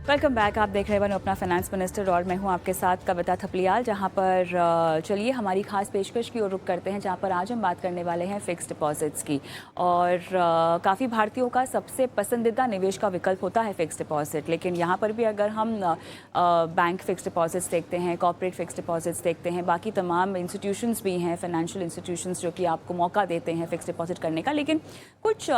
Welcome back. आप देख रहे हैं अपना फाइनेंस मिनिस्टर और मैं हूं आपके साथ कविता थपलियाल। जहां पर चलिए हमारी खास पेशकश की ओर रुख करते हैं, जहां पर आज हम बात करने वाले हैं फिक्स्ड डिपॉजिट्स की। और काफ़ी भारतीयों का सबसे पसंदीदा निवेश का विकल्प होता है फिक्स्ड डिपॉजिट। लेकिन यहाँ पर भी अगर हम बैंक फिक्स्ड डिपॉजिट्स देखते हैं, कॉर्पोरेट फिक्स्ड डिपॉजिट्स देखते हैं, बाकी तमाम इंस्टीट्यूशंस भी हैं, फाइनेंशियल इंस्टीट्यूशंस जो कि आपको मौका देते हैं फिक्स्ड डिपॉजिट करने का। लेकिन कुछ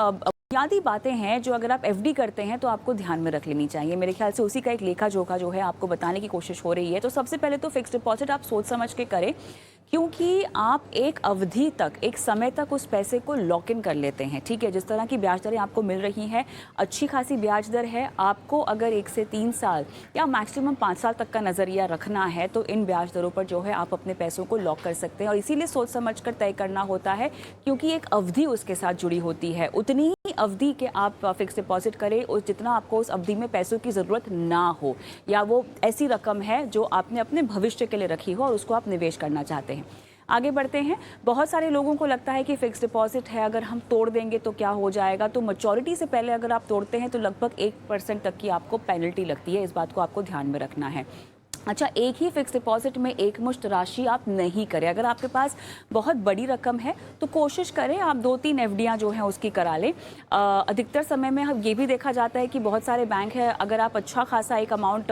बुनियादी बातें हैं जो अगर आप एफडी करते हैं तो आपको ध्यान में रख लेनी चाहिए। मेरे ख्याल से उसी का एक लेखा जोखा जो है आपको बताने की कोशिश हो रही है। तो सबसे पहले तो फिक्स्ड डिपॉजिट आप सोच समझ के करें, क्योंकि आप एक अवधि तक, एक समय तक उस पैसे को लॉक इन कर लेते हैं। ठीक है, जिस तरह की ब्याज दरें आपको मिल रही हैं, अच्छी खासी ब्याज दर है। आपको अगर 1 से 3 साल या मैक्सिमम 5 साल तक का नज़रिया रखना है तो इन ब्याज दरों पर जो है आप अपने पैसों को लॉक कर सकते हैं। और इसीलिए सोच समझ कर तय करना होता है, क्योंकि एक अवधि उसके साथ जुड़ी होती है। उतनी ही अवधि के आप फिक्स डिपॉजिट करें उस जितना आपको उस अवधि में पैसों की ज़रूरत ना हो, या वो ऐसी रकम है जो आपने अपने भविष्य के लिए रखी हो और उसको आप निवेश करना चाहते हैं। आगे बढ़ते हैं। बहुत सारे लोगों को लगता है कि फिक्स डिपॉजिट है, अगर हम तोड़ देंगे तो क्या हो जाएगा। तो मैच्योरिटी से पहले अगर आप तोड़ते हैं तो लगभग 1% तक की आपको पेनल्टी लगती है। इस बात को आपको ध्यान में रखना है। अच्छा, एक ही फिक्स डिपॉजिट में एक मुश्त राशि आप नहीं करें। अगर आपके पास बहुत बड़ी रकम है तो कोशिश करें आप 2-3 एफडियां जो हैं उसकी करा लें। अधिकतर समय में हम ये भी देखा जाता है कि बहुत सारे बैंक है, अगर आप अच्छा खासा एक अमाउंट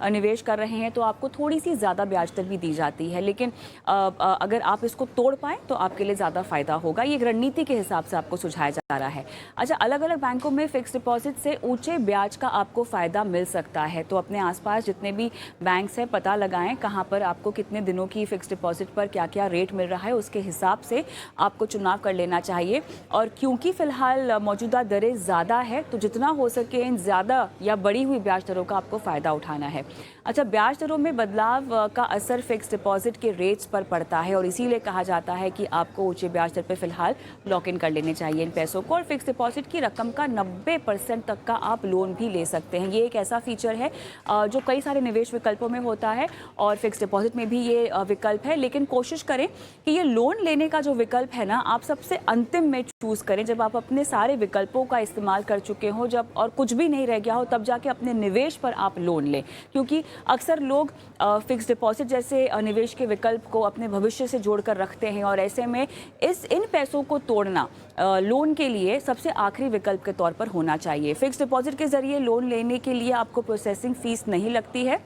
निवेश कर रहे हैं तो आपको थोड़ी सी ज़्यादा ब्याज दर भी दी जाती है। लेकिन अगर आप इसको तोड़ पाएँ तो आपके लिए ज़्यादा फ़ायदा होगा। ये एक रणनीति के हिसाब से आपको सुझाया जा रहा है। अच्छा, अलग अलग बैंकों में फिक्स डिपॉजिट से ऊँचे ब्याज का आपको फ़ायदा मिल सकता है। तो अपने आसपास जितने भी बैंक से पता लगाएं कहां पर आपको कितने दिनों की फिक्स डिपॉजिट पर क्या क्या रेट मिल रहा है, उसके हिसाब से आपको चुनाव कर लेना चाहिए। और क्योंकि फिलहाल मौजूदा दरें ज़्यादा है तो जितना हो सके इन ज़्यादा या बढ़ी हुई ब्याज दरों का आपको फ़ायदा उठाना है। अच्छा, ब्याज दरों में बदलाव का असर फिक्स डिपॉजिट के रेट्स पर पड़ता है और इसीलिए कहा जाता है कि आपको ऊंचे ब्याज दर पर फिलहाल लॉक इन कर लेने चाहिए इन पैसों को। और फिक्स डिपॉजिट की रकम का 90% तक का आप लोन भी ले सकते हैं। ये एक ऐसा फीचर है जो कई सारे निवेश विकल्पों में होता है और फिक्स डिपॉजिट में भी ये विकल्प है। लेकिन कोशिश करें कि ये लोन लेने का जो विकल्प है ना, आप सबसे अंतिम में चूज़ करें, जब आप अपने सारे विकल्पों का इस्तेमाल कर चुके हो, जब और कुछ भी नहीं रह गया हो, तब जाके अपने निवेश पर आप लोन लें। क्योंकि अक्सर लोग फिक्स डिपॉजिट जैसे निवेश के विकल्प को अपने भविष्य से जोड़कर रखते हैं और ऐसे में इन पैसों को तोड़ना लोन के लिए सबसे आखिरी विकल्प के तौर पर होना चाहिए। फिक्स डिपॉजिट के जरिए लोन लेने के लिए आपको प्रोसेसिंग फीस नहीं लगती है।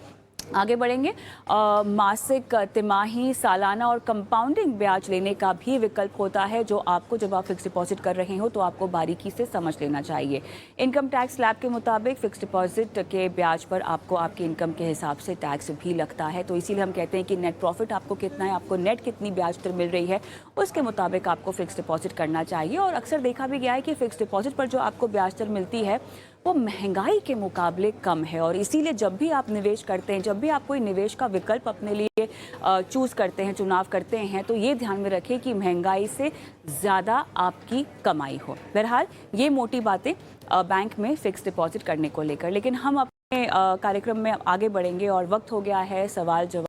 आगे बढ़ेंगे। मासिक, तिमाही, सालाना और कंपाउंडिंग ब्याज लेने का भी विकल्प होता है, जो आपको जब आप फिक्स डिपॉजिट कर रहे हो तो आपको बारीकी से समझ लेना चाहिए। इनकम टैक्स स्लैब के मुताबिक फिक्स डिपॉजिट के ब्याज पर आपको आपकी इनकम के हिसाब से टैक्स भी लगता है। तो इसीलिए हम कहते हैं कि नेट प्रॉफिट आपको कितना है, आपको नेट कितनी ब्याज दर मिल रही है, उसके मुताबिक आपको फिक्स डिपॉजिट करना चाहिए। और अक्सर देखा भी गया है कि फिक्स डिपॉजिट पर जो आपको ब्याज दर मिलती है वो महंगाई के मुकाबले कम है। और इसीलिए जब भी आप निवेश करते हैं, जब भी आप कोई निवेश का विकल्प अपने लिए चूज़ करते हैं, चुनाव करते हैं, तो ये ध्यान में रखें कि महंगाई से ज़्यादा आपकी कमाई हो। बहरहाल ये मोटी बातें बैंक में फ़िक्स डिपॉजिट करने को लेकर। लेकिन हम अपने कार्यक्रम में आगे बढ़ेंगे और वक्त हो गया है सवाल जवाब